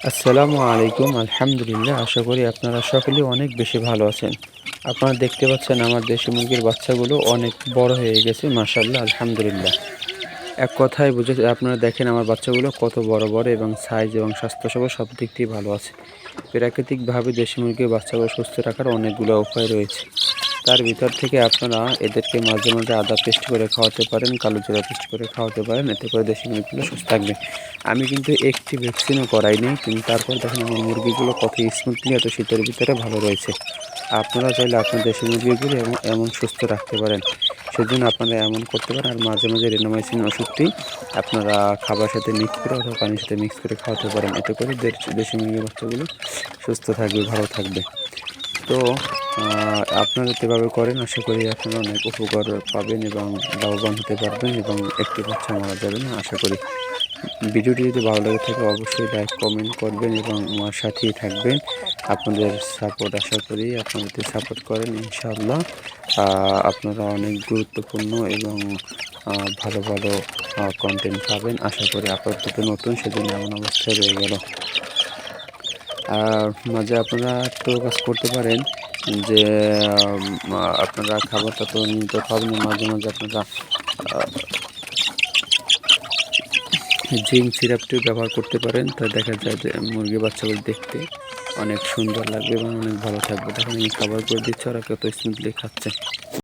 আসসালামু আলাইকুম। আলহামদুলিল্লাহ। আশা করি আপনারা সকলেই অনেক বেশি ভালো আছেন। আপনারা দেখতে পাচ্ছেন আমার দেশি মুরগির বাচ্চাগুলো অনেক বড় হয়ে গেছে মাশাআল্লাহ আলহামদুলিল্লাহ। এক কথায় বুঝে আপনারা দেখেন আমার বাচ্চাগুলো কত বড় বড় এবং সাইজ এবং স্বাস্থ্যসেবা সব দিক দিয়ে ভালো আছে। প্রাকৃতিকভাবে দেশি মুরগির বাচ্চাগুলো সুস্থ রাখার অনেকগুলো উপায় রয়েছে। তার ভিতর থেকে আপনারা এদেরকে মাঝে মাঝে আদা পেস্ট করে খাওয়াতে পারেন, কালো জিরা পেস্ট করে খাওয়াতে পারেন। এতে করে দেশি মুরগিগুলো সুস্থ থাকবে। আমি কিন্তু একটি ভ্যাকসিনও করাইনি, কিন্তু তারপর দেখেন আমার মুরগিগুলো কত স্মুথলি এত শীতের ভিতরে ভালো রয়েছে। আপনারা চাইলে আপনার দেশি মুরগিগুলো এমন সুস্থ রাখতে পারেন। সেজন্য আপনারা এমন করতে পারেন। আর মাঝে মাঝে রিনোমাইসিন ওষুধটি আপনারা খাবার সাথে মিক্স করে অথবা পানির সাথে মিক্স করে খাওয়াতে পারেন। এতে করে দেশি মুরগির বাচ্চাগুলো সুস্থ থাকবে, ভালো থাকবে। তো আপনারা যেভাবে করেন আশা করি আপনারা অনেক উপকার পাবেন এবং লাভবান হতে পারবেন এবং একটি বাচ্চা মারা যাবে না আশা করি। ভিডিওটি যদি ভালো লেগে থাকে অবশ্যই লাইক কমেন্ট করবেন এবং আমার সাথেই থাকবেন। আপনাদের সাপোর্ট আশা করি আপনারা যদি সাপোর্ট করেন ইনশাআল্লাহ আপনারা অনেক গুরুত্বপূর্ণ এবং ভালো ভালো কন্টেন্ট পাবেন আশা করি। আপাতত নতুন সেজন্য এমন অবস্থায় রয়ে গেল। আর মাঝে আপনারা একটু কাজ করতে পারেন যে আপনারা খাবারটা তো নিয়মিত খাবেন, মাঝে মাঝে আপনারা জিঙ্ক সিরাপটিও ব্যবহার করতে পারেন। তা দেখা যায় যে মুরগির বাচ্চাগুলো দেখতে অনেক সুন্দর লাগবে এবং অনেক ভালো থাকবে। তখন আমি খাবার করে দিচ্ছি, ওরা কত স্মুথলি খাচ্ছে।